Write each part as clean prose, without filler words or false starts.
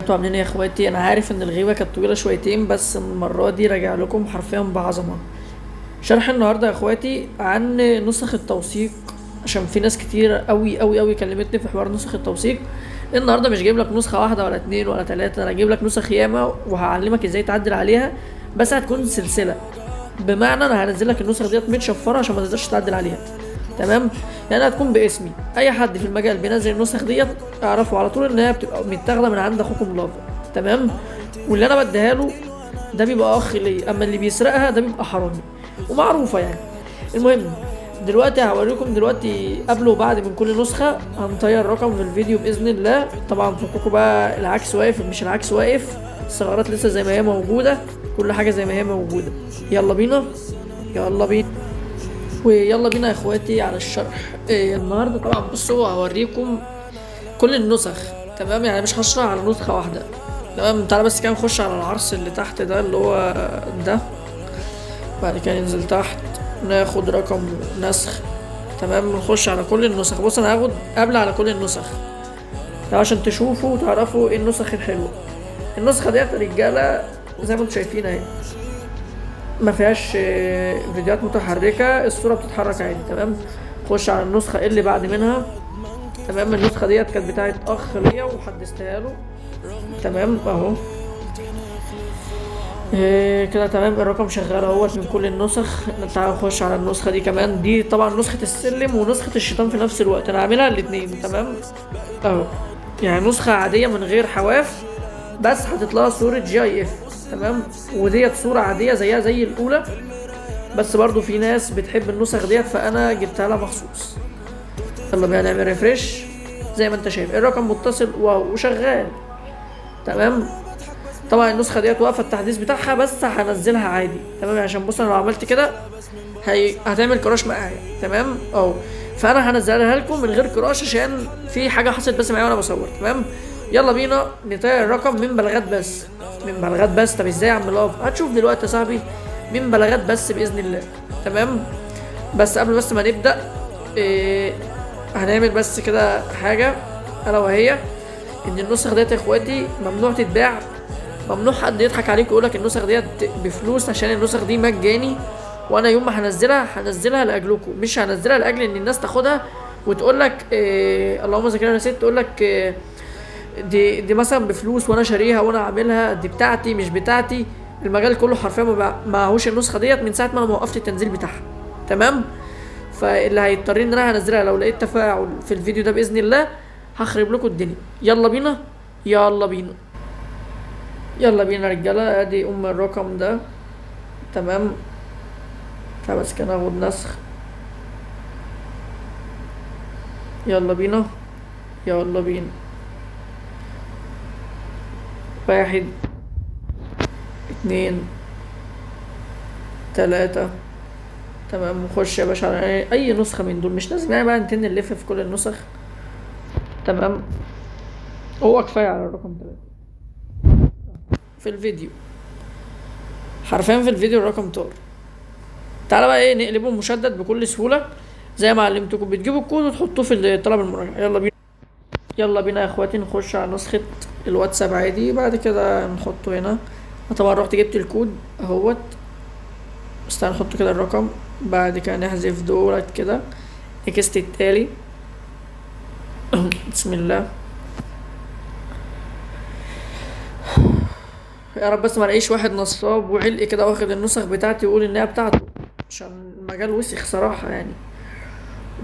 انتوا عاملين ايه يا اخواتي؟ انا عارف ان الغيبه كانت طويله شويتين، بس المره دي راجع لكم حرفيا بعظمه. شرح النهارده يا اخواتي عن نسخ التوثيق، عشان في ناس كتير قوي قوي قوي كلمتني في حوار نسخ التوثيق. النهارده مش جايب لك نسخه واحده ولا اتنين ولا تلاته، انا جايب لك نسخ ياما وهعلمك ازاي تعدل عليها، بس هتكون سلسله. بمعنى انا هنزل لك النسخ ديت متشفره عشان ما تقدرش تعدل عليها، تمام؟ يعني هتكون باسمي. اي حد في المجال بينزل النسخ ديت اعرفه على طول ان هي بتبقى متاخده من عند اخوكم لافا، تمام؟ واللي انا بديها له ده بيبقى اخ ليا، اما اللي بيسرقها ده بيبقى حرامي ومعروفه يعني. المهم، دلوقتي هوريكم دلوقتي قبل وبعد من كل نسخه. هنطير رقم في الفيديو باذن الله. طبعا فككوا بقى العكس واقف مش العكس واقف، الثغرات لسه زي ما هي موجوده، كل حاجه زي ما هي موجوده. يلا بينا، يلا بينا، ويلا بينا يا اخواتي على الشرح. النهارده طبعا بصوا هوريكم كل النسخ، تمام؟ يعني مش هشرح على نسخه واحده، تمام؟ تعالى بس كده نخش على العرض اللي تحت ده اللي هو ده، بعد كده ننزل تحت ناخد رقم نسخ، تمام؟ نخش على كل النسخ. بص انا هاخد قبل على كل النسخ ده عشان تشوفوا وتعرفوا ايه النسخ الحلوه. النسخه ديت رجاله زي ما انتم شايفين اهي، ما فيهاش فيديوهات متحركه، الصوره بتتحرك عادي، تمام؟ خش على النسخه اللي بعد منها، تمام؟ النسخه ديت كانت بتاعت اخ ليا وحدثتها له، تمام؟ اهو كده تمام. الرقم شغال اهوت من كل النسخ. تعال نخش على النسخه دي كمان. دي طبعا نسخه السلم ونسخه الشيطان في نفس الوقت، انا عاملها الاتنين، تمام؟ اهو يعني نسخه عاديه من غير حواف، بس هتطلع صوره GIF، تمام؟ وديت صوره عاديه زيها زي الاولى، بس برضو في ناس بتحب النسخ ديت فانا جبتها لها مخصوص. يلا بينا نعمل ريفريش. زي ما انت شايف الرقم متصل وشغال، تمام؟ طبعا النسخه ديت واقفه التحديث بتاعها، بس هنزلها عادي، تمام؟ عشان بص انا لو عملت كده هتعمل كراش معايا، تمام؟ فانا هنزلها لكم من غير كراش عشان في حاجه حصلت بس معايا وانا بصور، تمام؟ يلا بينا نطير الرقم من بلاغات بس، من بلاغات بس. طب ازاي يا عم لاف؟ هتشوف دلوقتي يا صاحبي، من بلاغات بس باذن الله، تمام؟ بس قبل بس ما نبدا هنعمل بس كده حاجه، الا وهي ان النسخ ديت يا اخواتي ممنوع تتباع، ممنوع حد يضحك عليك ويقولك النسخ ديت بفلوس، عشان النسخ دي مجاني، وانا يوم ما هنزلها لاجلكم، مش هنزلها لاجل ان الناس تاخدها وتقولك اللهم ذكرنا نسيت، تقولك دي مثلا بفلوس وانا شاريها وانا عاملها، دي بتاعتي مش بتاعتي. المجال كله حرفيا ما معهوش النسخه ديت من ساعه ما انا وقفت التنزيل بتاعها، تمام؟ فاللي هيضطر ان انا هنزلها لو لقيت تفاعل في الفيديو ده باذن الله هخرب لكم الدنيا. يلا بينا، يلا بينا، يلا بينا رجاله. ادي الرقم ده، تمام؟ فبس كده ناخد نسخ. يلا بينا، يلا بينا. 1 2 3، تمام؟ نخش يا باشا على اي نسخه من دول، مش لازم يعني بقى نتن نلف في كل النسخ، تمام؟ هو كفايه على الرقم 3 في الفيديو، حرفيا في الفيديو الرقم طار. تعالى بقى نقلبه مشدد بكل سهوله زي ما علمتكم. بتجيبوا الكود وتحطوه في طلب المراجعه. يلا بينا، يلا بينا يا اخواتي نخش على نسخه الواتساب عادي، بعد كده نحطه هنا. انا طبعا رحت جبت الكود اهوت، بس هنحط كده الرقم، بعد كده نحذف دولت كده، نكست التالي. بسم الله. يا رب بس ما الاقيش واحد نصاب وعلق كده واخد النسخ بتاعتي ويقول ان هي بتاعته، عشان المجال وسخ صراحه يعني.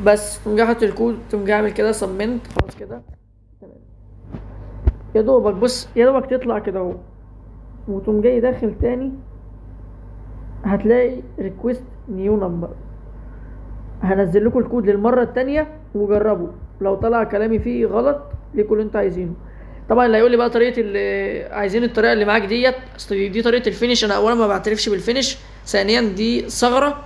بس تقوم جاي حاطط الكود، تقوم جاي عامل كده سبمنت، خلاص كده تمام. يا دوبك بص، يا دوبك تطلع كده اهو، وتقوم جاي داخل تاني هتلاقي ريكويست نيو نمبر. هنزل لكم الكود للمره التانيه وجربوا، لو طلع كلامي فيه غلط ليكوا اللي انتوا عايزينه. طبعا اللي هيقول لي بقى طريقه اللي عايزين الطريقه اللي معاك ديت، اصل دي طريقه الفينش، انا اولا ما بعترفش بالفينش، ثانيا دي ثغره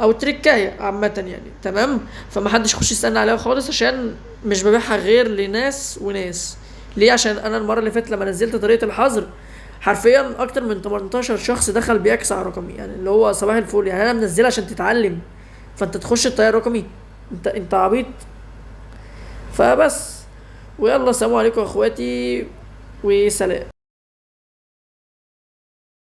او تريكايه عامه يعني، تمام؟ فمحدش يخش يستنى عليها خالص، عشان مش ببيعها غير لناس وناس. ليه؟ عشان انا المره اللي فاتت لما نزلت طريقه الحظر حرفيا اكتر من 18 شخص دخل بيكس على رقمي، يعني اللي هو صباح الفل، يعني انا منزلها عشان تتعلم، فانت تخش تطير رقمي؟ انت عبيط. فبس، ويلا السلام عليكم يا اخواتي، وسلام.